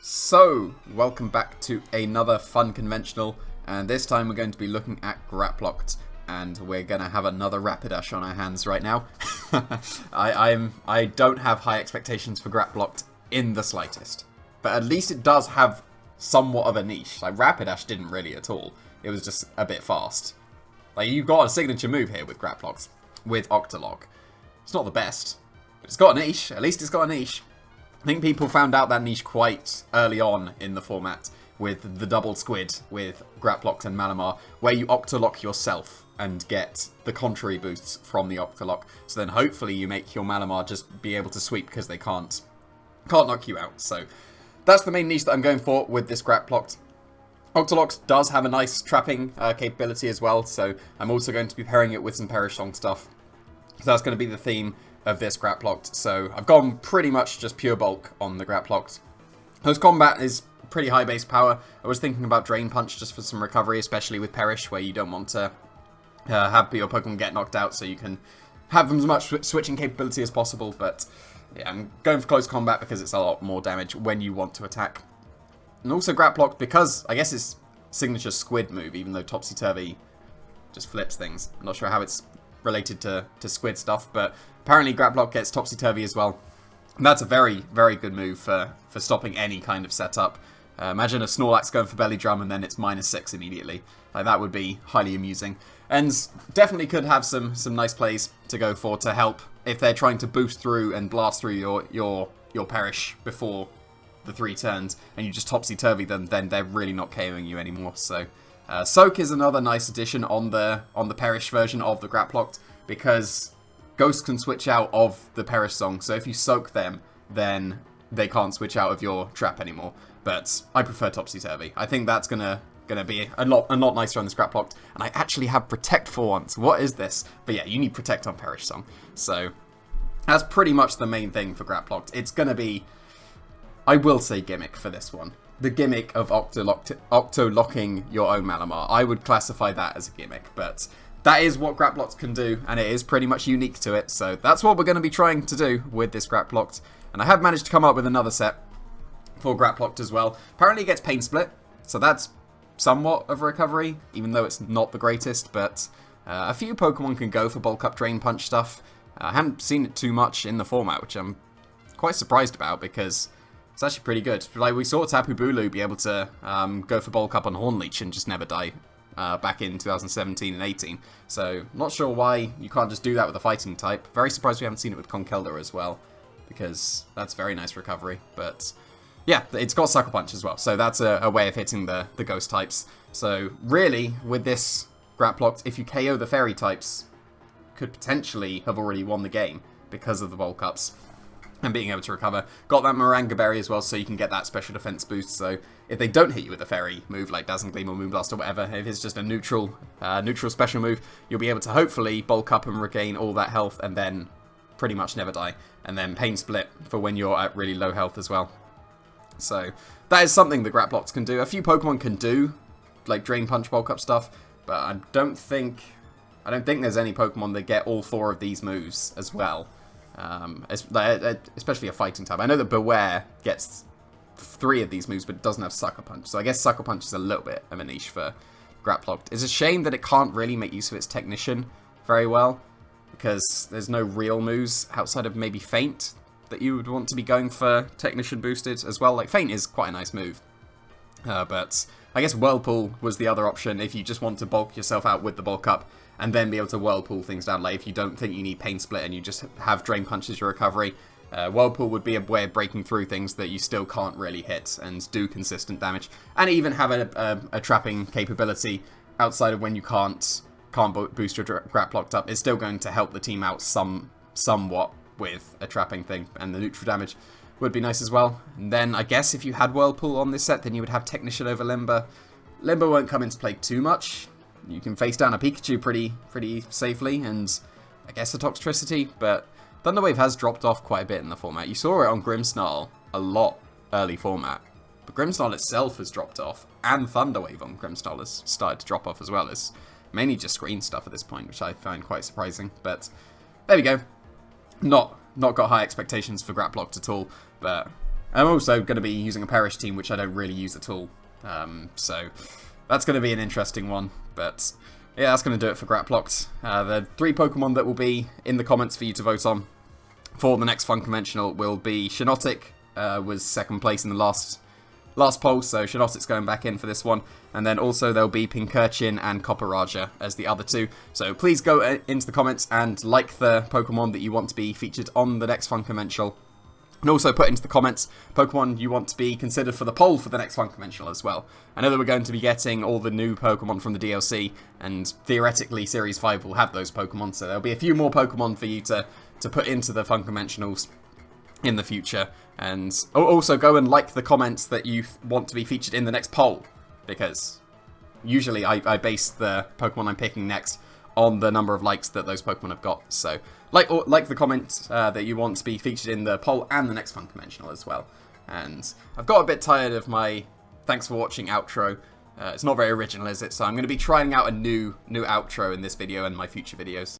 So, welcome back to another Funconventional, and this time we're going to be looking at Grapploct, and we're going to have another Rapidash on our hands right now. I don't have high expectations for Grapploct in the slightest, but at least it does have somewhat of a niche. Like, Rapidash didn't really at all. It was just a bit fast. Like, you've got a signature move here with Grapploct, with Octolock. It's not the best, but it's got a niche. At least it's got a niche. I think people found out that niche quite early on in the format with the double squid with Grapploct and Malamar, where you Octolock yourself and get the contrary boosts from the Octolock. So then hopefully you make your Malamar just be able to sweep because they can't knock you out. So that's the main niche that I'm going for with this Grapploct. Octolock does have a nice trapping capability as well, so I'm also going to be pairing it with some Perish Song stuff. So that's going to be the theme of this Grapploct. So I've gone pretty much just pure bulk on the Grapploct. Close combat is pretty high base power. I was thinking about Drain Punch just for some recovery, especially with Perish, where you don't want to have your Pokemon get knocked out, so you can have as much switching capability as possible. But yeah, I'm going for close combat because it's a lot more damage when you want to attack. And also Grapploct, because I guess it's signature squid move, even though Topsy Turvy just flips things. I'm not sure how it's related to squid stuff, but apparently Grapploct gets Topsy Turvy as well. And that's a very, very good move for stopping any kind of setup. Imagine a Snorlax going for Belly Drum and then it's -6 immediately. Like, that would be highly amusing. And definitely could have some nice plays to go for to help if they're trying to boost through and blast through your Perish before the 3 turns, and you just Topsy Turvy them, then they're really not KOing you anymore. So Soak is another nice addition on the Perish version of the Grapploct, because Ghost can switch out of the Perish Song, so if you Soak them, then they can't switch out of your trap anymore. But I prefer Topsy Turvy. I think that's gonna be a lot nicer on this Grapploct, and I actually have Protect for once. What is this? But yeah, you need Protect on Perish Song. So that's pretty much the main thing for Grapploct. It's gonna be, I will say, gimmick for this one. The gimmick of Octolocking your own Malamar. I would classify that as a gimmick, but that is what Grapploct can do, and it is pretty much unique to it, so that's what we're going to be trying to do with this Grapploct. And I have managed to come up with another set for Grapploct as well. Apparently it gets Pain Split, so that's somewhat of a recovery, even though it's not the greatest, but a few Pokemon can go for Bulk Up Drain Punch stuff. I haven't seen it too much in the format, which I'm quite surprised about, because it's actually pretty good. Like, we saw Tapu Bulu be able to go for Bulk Up on Hornleech and just never die back in 2017 and 18. So, not sure why you can't just do that with a fighting type. Very surprised we haven't seen it with Conkeldurr as well, because that's very nice recovery. But yeah, it's got Sucker Punch as well, so that's a way of hitting the ghost types. So really, with this Grapploct, if you KO the fairy types, could potentially have already won the game because of the Bulk Ups and being able to recover. Got that Moranga Berry as well, so you can get that special defense boost. So if they don't hit you with a fairy move like Dazzling Gleam or Moonblast or whatever, if it's just a neutral special move, you'll be able to hopefully bulk up and regain all that health and then pretty much never die. And then Pain Split for when you're at really low health as well. So that is something the Grapploct can do. A few Pokemon can do like Drain Punch, Bulk Up stuff, but I don't think there's any Pokemon that get all 4 of these moves as well. Especially a fighting type. I know that Beware gets 3 of these moves, but it doesn't have Sucker Punch. So I guess Sucker Punch is a little bit of a niche for Grapploct. It's a shame that it can't really make use of its Technician very well, because there's no real moves outside of maybe Feint that you would want to be going for Technician boosted as well. Like, Feint is quite a nice move. But I guess Whirlpool was the other option if you just want to bulk yourself out with the Bulk Up and then be able to Whirlpool things down. Like, if you don't think you need Pain Split and you just have Drain Punch as your recovery, Whirlpool would be a way of breaking through things that you still can't really hit and do consistent damage. And even have a trapping capability outside of when you can't boost your Grapploct up. It's still going to help the team out somewhat with a trapping thing, and the neutral damage would be nice as well. And then I guess if you had Whirlpool on this set, then you would have Technician over Limber. Limber won't come into play too much. You can face down a Pikachu pretty safely, and I guess a Toxtricity, but Thunder Wave has dropped off quite a bit in the format. You saw it on Grimmsnarl a lot early format, but Grimmsnarl itself has dropped off, and Thunder Wave on Grimmsnarl has started to drop off as well. It's mainly just screen stuff at this point, which I find quite surprising, but there we go. Not got high expectations for Grapploct at all, but I'm also going to be using a Perish team, which I don't really use at all. So that's going to be an interesting one. But yeah, that's going to do it for Grapploct. The 3 Pokemon that will be in the comments for you to vote on for the next Funconventional will be Shiinotic, was 2nd place in the last poll, so Shiinotic's going back in for this one. And then also there'll be Pincurchin and Copperajah as the other 2. So please go into the comments and like the Pokemon that you want to be featured on the next Funconventional. And also put into the comments Pokemon you want to be considered for the poll for the next Funconventional as well. I know that we're going to be getting all the new Pokemon from the DLC, and theoretically Series 5 will have those Pokemon, so there'll be a few more Pokemon for you to put into the Funconventionals in the future. And also go and like the comments that you want to be featured in the next poll, because usually I base the Pokemon I'm picking next on the number of likes that those Pokemon have got. So like the comment that you want to be featured in the poll and the next Funconventional as well. And I've got a bit tired of my thanks for watching outro. It's not very original, is it? So I'm going to be trying out a new outro in this video and my future videos.